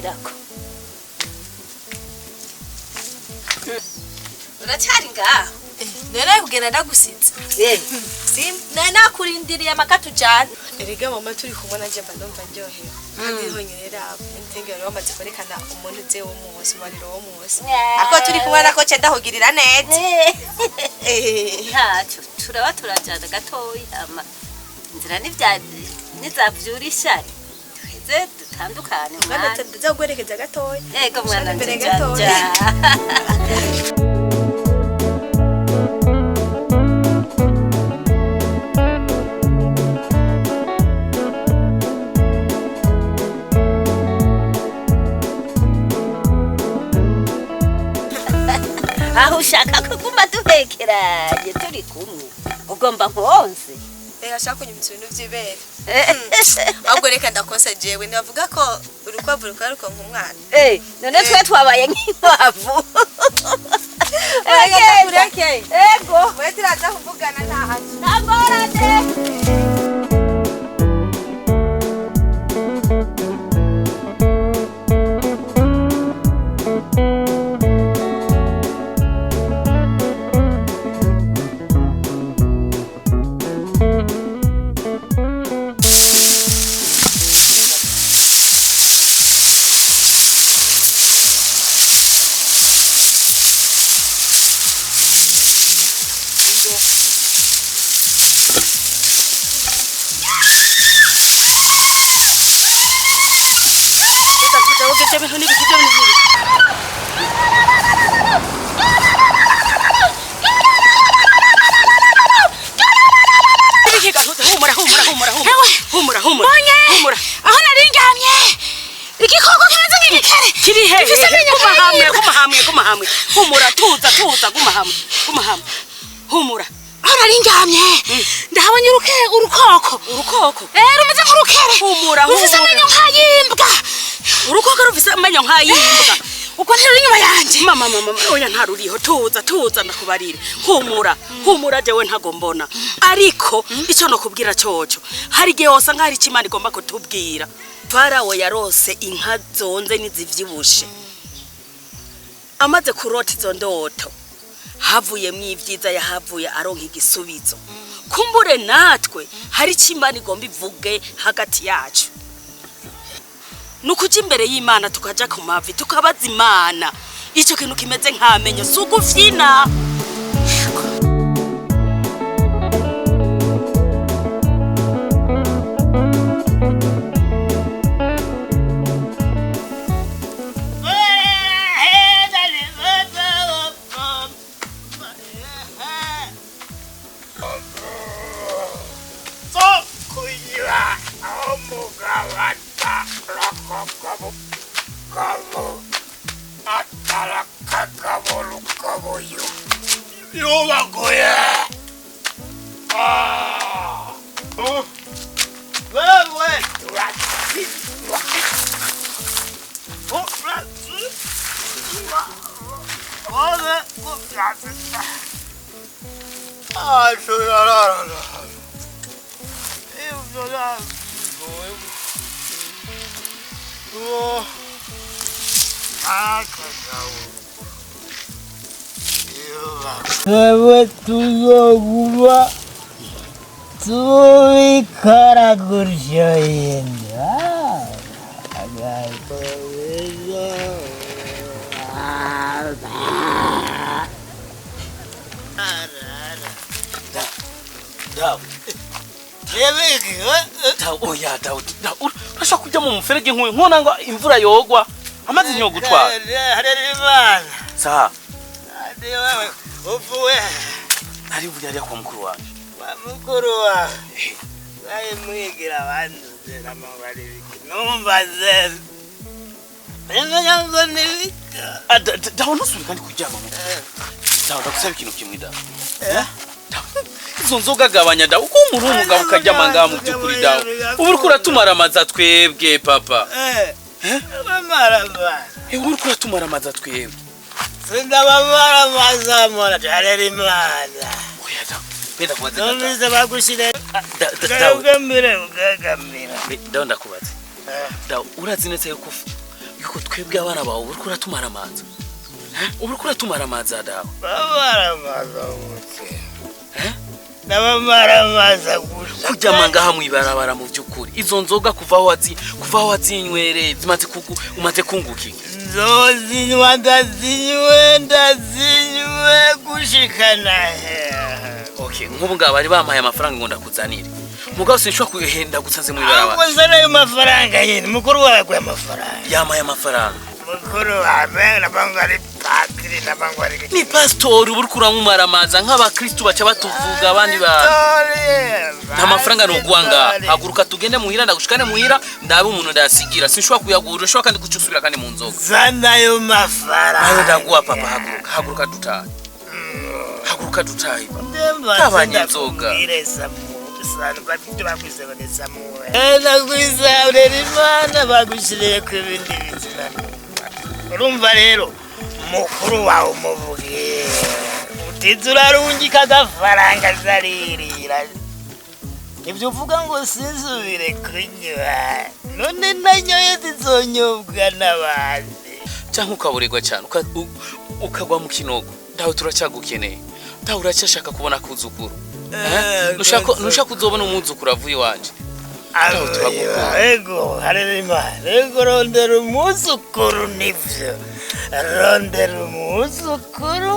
nshikirako. Uracari ngaho? Nera kugenda ndagusitsa. Nakurindiriye amakatu cyane. Erega mama turi kumwe nanje mba ndumva ndyohewe. Kandi honyerera ntinge rero bamaze kwerekana umuntu uze wo munsi mariro wo munsi. Ako turi kumwe nako cenda hugirira neza. Ntacyo turaba turajana gatoyi ama inzira nizavyurisha. Tuheze dutandukane mwana. Ndaza kwerekeza gatoyi. Yego mwana mbere gatoyi. Aho ushaka kuguma duhekeranye turi kumwe ugomba nkonse ashaka kunyumvira ibintu by'ibere ahubwo reka ndakonsa jewe ndavuga ko urukwavu rukaruka nk'umwana none twe twabaye nk'inkwavu ego we turaza kuvugana ntahaje nagorane humura tuza guma humura aho naringamye ndahabonye urukoko rumeze nk'urukere humura rufise amenyo nk'ayimbwa urukoko rufise amenyo nk'ayimbwa uko ntero inyuma yanje mama oya ntaruriho tuza ndakubarire humura jewe ntago mbona ariko ico no kubwira coco hari gihe wosa nk'ari kimana igomba kutubwira Farawo yarose inka zonze nizivyibushe amaze kurota izo ndoto havuye mw'ivyiza yahavuye aronka igisubizo kumbure natwe hari kimana igomba ivuge hagati yacu nukuja imbere y'Imana tukaja ku mavi tukabaza Imana ico kintu kimeze nk'amenyo sugufyina Tuyoguba tuikara kurshoyenda oya Daudi urashaka kujya mu muferege nk'uyu nkona ngo imvura yogwa amazi nyo gutwara sa ufuwe ari buri kwa mukuru wawe naye mwigira abantu n'amabari numva ze ngo nibika dawo nusubira kandi kujyama dawo ndagusaba ikintu kimwe dawo izo nzoga gabanya dawo uko muri umugabo ukajyama ngaha mu by'ukuri dawo ubu uriko uratumara amaza twebwe papa ubu uriko uratumara amaza twebwe sindabamara amaza mora jarera Imana oya dawo benda kubaza none bagushire ugagamira dawo ndakubaza dawo urazi neza yuko yuko twebwe abana bawe uriko uratumara amazi uriko uratumara amazi dawe bamaramaza gute n'abamaramaza gute kujya ngaha mwibarabara mu byukuri izo nzoga kuva aho wazinywere umaze kunguki nzozinywa ndazinywe gushikana okay nk'ubu ngaba bari bampaye amafaranga ngo ndakuzanire mugabo sinshobora kuyihenda gusanze mwibarabara ahubwo zana ayo mafaranga nyine mukuru wawe yaguye amafaranga yamaye amafaranga mukuru wawe nabangari patiri nabangari ni pastori uri kuramumara amaza nk'abakristo baca batuvuga abandi bantu nta mafaranga no guanga haguruka tugende muhira ndagushikane muhira ndabe umuntu ndasigira sinshobora kuyagura ushobora kandi kucusubira kandi mu nzoga zana ayo mafaranga ayo ndaguha papa haguruka dutahe kabanye nzoga Imana bagushiriye ku bindi bizima urumva rero mukuru wawe umuvuge utize urarungika agafaranga zaririra ibyo uvuga ngo sinzubire kunywa none nanyoye zizonyobwa n'abandi cyangwa ukaburirwa cyane ukagwa mu kinogo ndawe turacyagukeneye ndawe uracyashaka kubona kuzukuru nushaka uzobona umuzukuru avuye wanje ego harema ego rondera umuzukuru nivyo rondera umuzukuru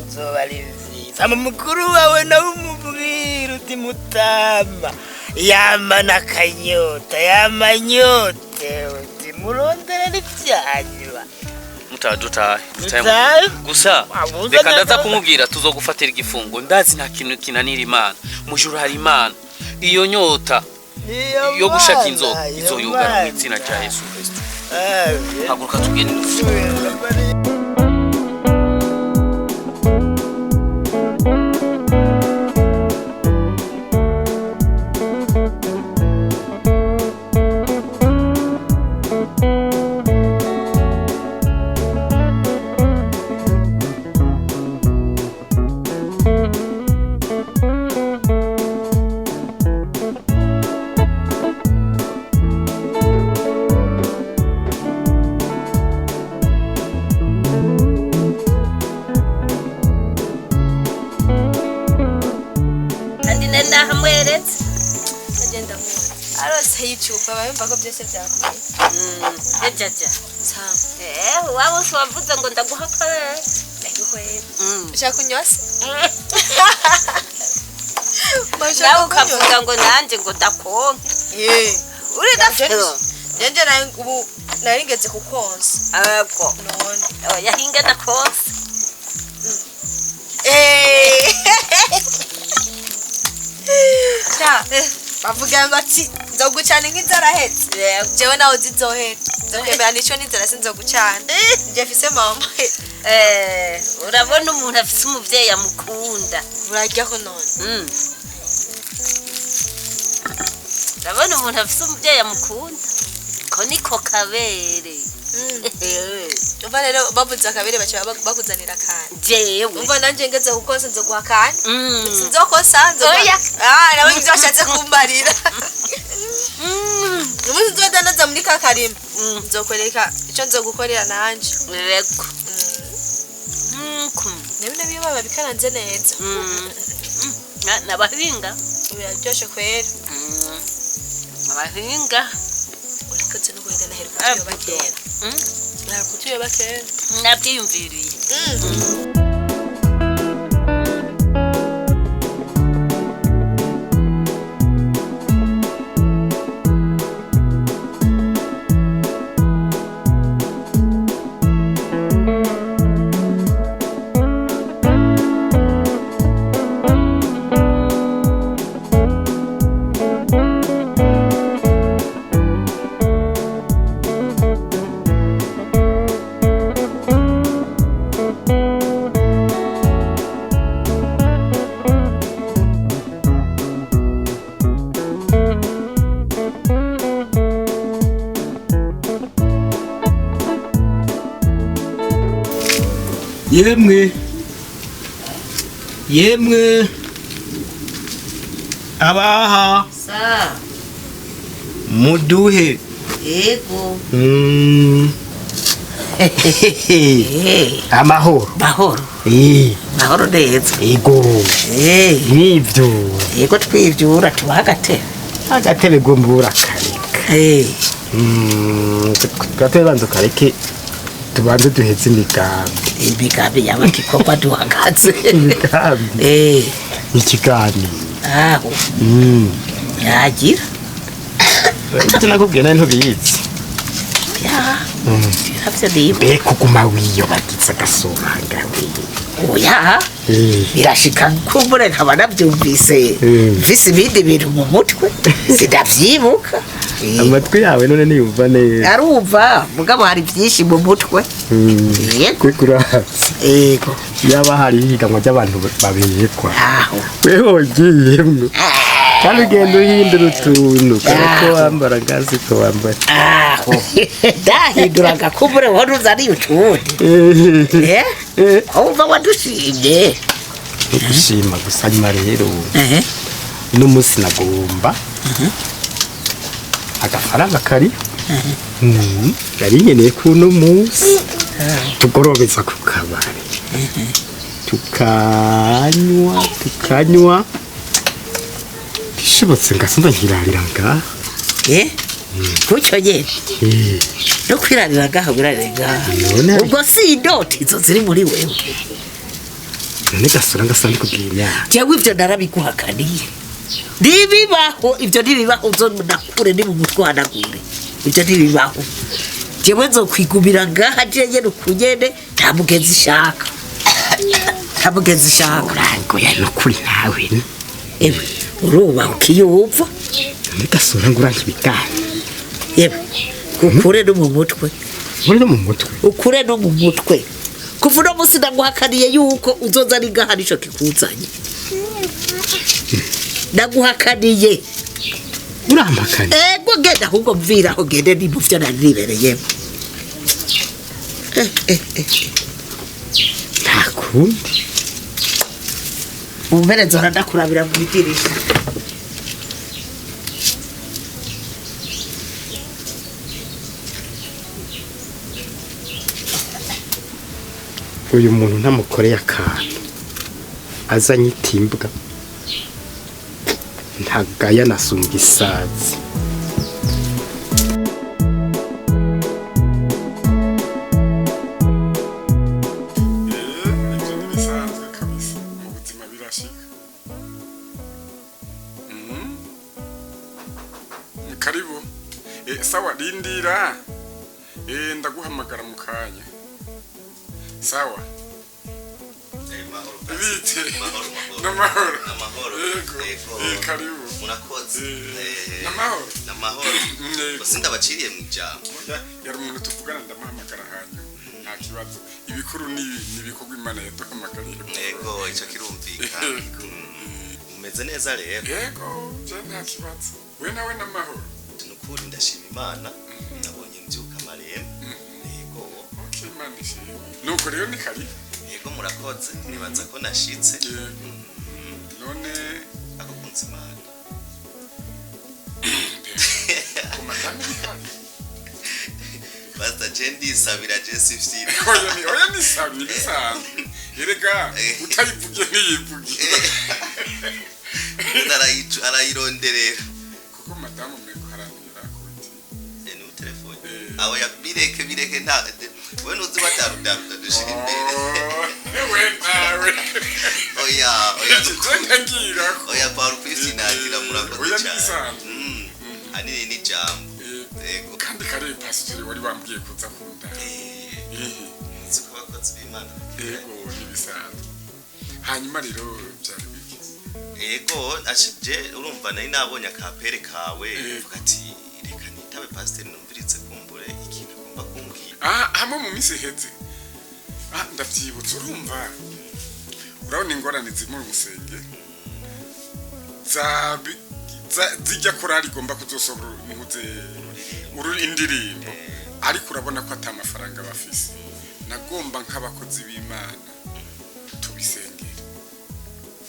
nzoba ari vyiza mukuru wawe nawe umubwira uti mutama yama n'akanyota yamanyote uti murondera n'ivyanywa dutahe gusa reka ndaza kumubwira tuzogufatira igifungo ndazi nta kintu kinanira Imana mujuru hari Imana iyo nyota yo gushaka inzoga izoyugana mu izina rya Yesu Kristo haguruka tugende YouTube bayumva ko byose byakuye ejaja wabo swavuze ngo ndaguha kare ndaguhe ushaka kunyose nawe ukavuga ngo nanjye ngo ndakonka uri dafero nanje ubu naringeze kukonsa ego none yahinga ndakonsa bavuga ngo ati nzogucana nk'inzara hetse jewe nawe zizohera nzokemera nico n'inzara sinzogucana nje mfise mama urabona umuntu afise umuvyeyi amukunda uraryaho none urabona umuntu afise umuvyeyi amukunda ko niko kabere umva rero bavuze akabere bacha bakuzanira kandi jewe umva nanje ngeze kukonsa nzoguha kandi sinzokosa nzoya nawe nzoshatse kumbarira umuntu nzodanaza muri kakarima nzokwereka ico nzogukorera nanje yego nebine biyo baba bikaranze neza nabahinga biraryoshe kwera abahinga urikoze no guhenda naheruka bakera nakutuye bakera nabyiyumviriye yemwe abaha sa muduhe yego amahoro mahoro mahoro neza ego nivyo yego twivyura tubaha agatebe gombura kareka gatebe banza kareke tubanze duheze imigambi y'abakikorwa duhagaze imigambi ikigani aho yagira ati nakubwiye nawe ntubizi navyo niba be kuguma wiyobagiza agasobanga oya birashika kumbure nkaba navyumvise mfise ibindi bintu mu mutwe sidavyibuka amatwi yawe none niyumva neza arumva mugabo hari vyinshi mu mutwe yego kurazi yego yaba hari higanwa ry'abantu babekwa aho wewe ugiyemwe kandi ugenda uhindura utuntu ko wambara gazi ko wambara aho ndahinduraga kumbure wari uzaniye utundi wumva wadushimye gushima gusa nyuma rero n'umunsi nagomba agafaranga kari yari nkeneye kuno munsi tugorobeza ku kabari tukanywa bishobotse ngasumva nkirarira ngaha kucyo nyene no kwirarira ngaha wirarira ngaha ubwo si indoti izo ziri muri wewe none gasura ngasandi kubwira jewe ivyo narabiguhakaniye nibibaho ivyo nibibaho uzonakure ni mu mutwe wanagure ivyo nibibaho jewe nzokwigumira ngaha jewe nukunyene nta mugenzi shaka urangoya nukuri nawe ewe uruba ukiyumva none gasura nguranka ibigani ewe ukure no mu mutwe ukure no mu mutwe kuva uno munsi naguhakaniye yuko uzoza ari ngaha nico kikuzanye naguhakaniye urampakanye ego genda ahubwo mvira aho gende ni mu vyo nari nibereyemo nta kundi umpereza uradakurabira mu idirisha uyu muntu ntamukoreye akantu azanye itimbwa ntagaya nasumbye isazi karibu sawa lindira ndaguhamagara mu kanya sawa bite namahoro yego karibu murakoze namahoro bose ndabaciriye mu ijambo yari umuntu tuvugana ndamuhamagara hanyuma nta kibazo ibikuru n'ibikorwa imana yaduhamagariye yego icyo kirumvikana umeze neza rero yego je nta kibazo we nawe namahoro nukuri ndashima imana nabonye mbyuka marembo yego okay imana ishimwe nuko rero ni karibu yego murakoze nibaza ko nashitse none ako kunzi imana basta jendi sabira jesi fiti oya ni sabi bisanzwe erega utayivuge niyivuge arayironderera kuko madamu meko haranira kuti ni telefone aho ya bireke nta we nuzi batarudaruda dushira imbere we nawe oya ntangira oya paru pisi nagira murakoze cyane anini ni jambo yego kandi kare pastor wari bambwiye kuza kunda nziko bakoze b'Imana yego nibisanzwe hanyuma rero byari biki yego ashije urumva nari nabonye akapere kawe uvuga ati reka nitabe pastor numviritse kumbure ikintu agomba kumbwira hamwe mu minsi iheze ndabyibutse urumva urabona ingorane zimuri musenge zijya korari igomba kuzosohora indirimbo ariko urabona ko ata amafaranga bafise nagomba nk'abakozi b'Imana tubisengera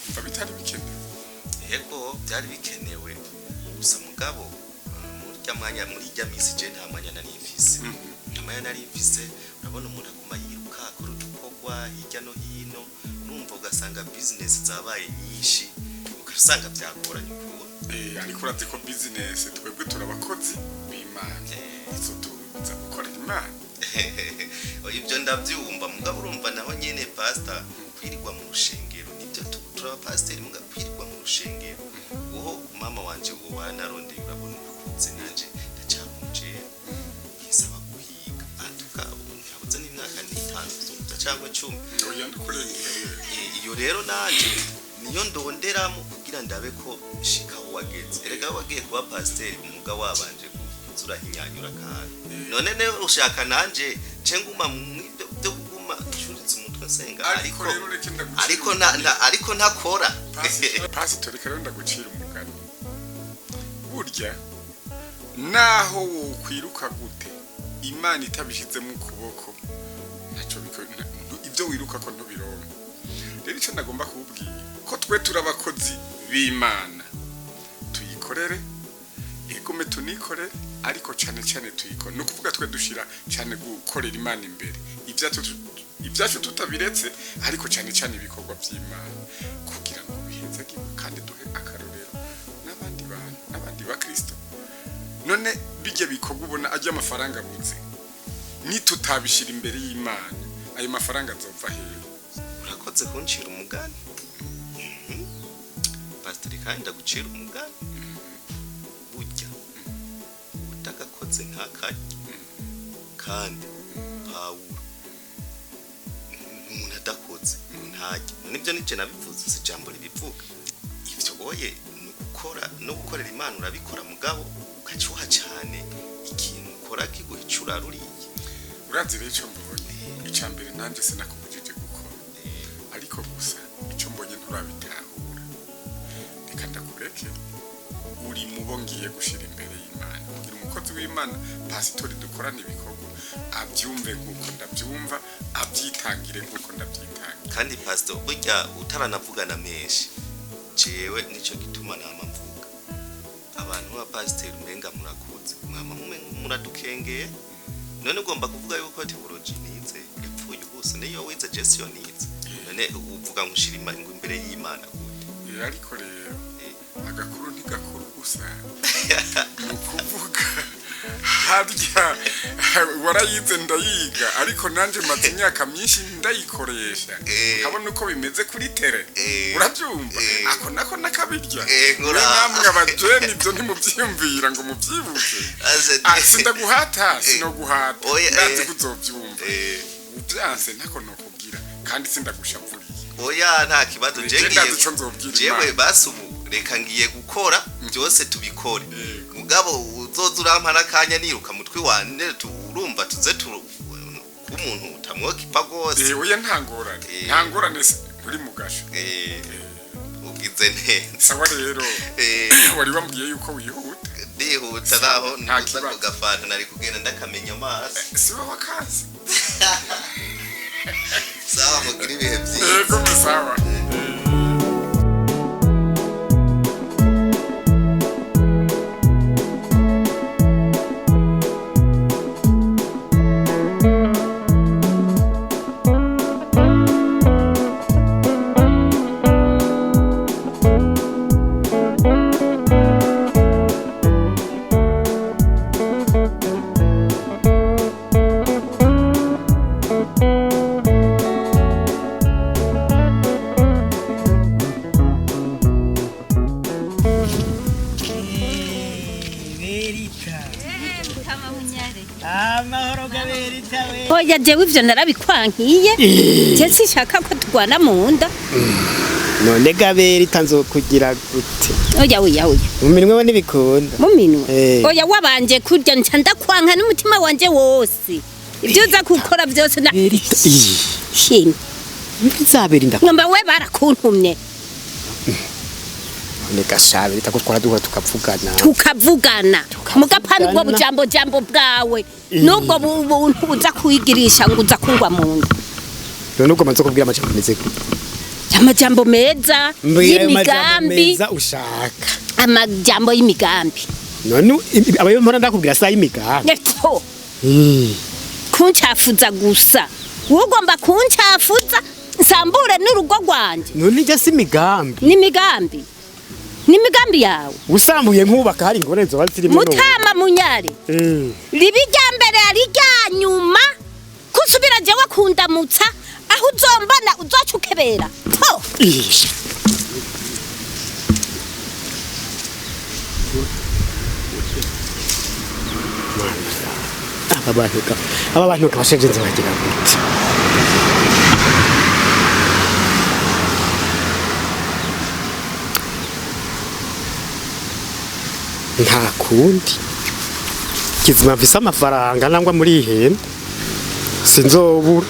umva bitari bikenewe yego byari bikenewe gusa mugabo muri rya mwanya muri rya misi je nta mwanya nari mfise amaya nari mfise urabona umuntu aguma yiruka akora udukorwa hirya no hino numva ugasanga business zabaye nyinshi ugasanga byagoranye ukubona ariko urazi ko business twebwe turabakozi b'Imana izo tuza gukora Imana ibyo ndabyumva mugabo urumva naho nyene pastor kwirirwa mu rushengero nibyo turaba pastor mugabo kwirirwa mu rushengero woho mama wanje wo wanarondeye urabona ukuze nanje ndacamuje yisaba guhiga atuka ubuze n'imyaka n'itanu cyangwa 10 iyo rero nanje niyo ndonderamo kugira ndabe ko shikaho wageze erega wagiye kuba pastor umuga wabanje kuzura hinyanyura kandi none ne ushaka nanje cenguma byo kuguma shuritse umutwe senga ariko ntakora pastor rero ndagucira umugani burya naho wokwiruka gute Imana itabishizemo ukuboko naco ibyo wiruka ko ntubironka rero icyo ndagomba kubwira ko twe turabakozi b'Imana tuyikorere igume tunikore ariko cyane tuyikora no kuvuga twe dushira cyane gukorera Imana imbere ibyacu tutabiretse ariko cyane ibikorwa by'Imana kugira ngo biheze kandi duhe akarorero n'abandi ba Kristo none bijye bikorwa ubona ajya amafaranga buze ni tutabishira imbere y'Imana ayo mafaranga azova hehe urakoze kuncira umugani pastor kandi ndagucira umugani burya utagakoze nk'akanya kandi Pawulo umuntu adakoze ntajya nibyo nice nabivuze si jambo ribivuga ivyo oye no gukorera Imana urabikora mugabo ugacuha cyane ikintu ukora kiguhicura ruriye urazi rero icyo mbonye icambere nanje sinakubujije gukora ariko gusa icyo mbonye nturabitahura reka ndakureke uri mubongiye gushira imbere y'Imana kugira umukozi w'Imana pastor dukorana ibikorwa abyumve nkuko ndabyumva abyitangire nkuko ndabyitangira kandi pastor burya utaranavugana menshi jewe nico gituma nama mvuga abantu ba pastor umenga murakuze mwama muradukengeye none ugomba kuvuga yuko theology nize ipfuye ubuse niyo wize gestion nize none uvuga nkushirima ngo imbere y'Imana gute ariko rero agakuru ntigakuru gusa nukuvuga harya warayize ndayiga ariko nanje maze imyaka myinshi ndayikoresha habona uko bimeze kuri tere urabyumva ako nako nakabirya namwe abajeni ibyo ntimubyiyumvira ngo mubyibuke sindaguhata sinoguhata ndazi kuzobyumva ubyanse ntako nokubwira kandi sindagushavuriye oya nta kibazo jewe basubu reka ngiye gukora byose tubikore mugabo uzoza urampara kanya niruka mutwe wane urumva tuze umuntu utamwoka ipa gose oya ntangorane uri mugasho ugize neza sawa rero wari bambwiye yuko wihuta ndihuta naho ntuza kugafana nari kugenda ndakamenya amaso siba wakazi sawa mugira ibihe byiza yego sawa oya jewe ivyo narabikwankiye je sishaka ko tugwana mu nda none gabera itanzo kugira gute oya mu minwe we nibikunda mu minwe oya wabanje kurya nca ndakwanka n'umutima wanje wose ibyo uza gukora byose na shini bizabera inda ngamba we barakuntumye neka shabe itakutwara duha tukavugana mugapana ubwo bujambo bwawe nubwo buntu uza kuyigirisha ngo uza kungwa mu nda none uko manzo kubwira amajambo meze amajambo meza y'imigambi ushaka amajambo y'imigambi none abayo mpora ndakubwira sa y'imigambi kuncafuza gusa wowe ugomba kuncafuza nsambure n'urugo rwanje none ijya si imigambi n'imigambi yawe usambuye nkubaka hari ingorane zoba zirimo Mutama Munyare ribi rya mbere ari rya nyuma kusubira jewe kundamutsa aho uzombana uzocukebera to aba bantu kabasheje nzabagira gute nta kundi kizima mfise amafaranga nangwa muri ihenda sinzobura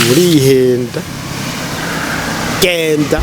muri ihenda genda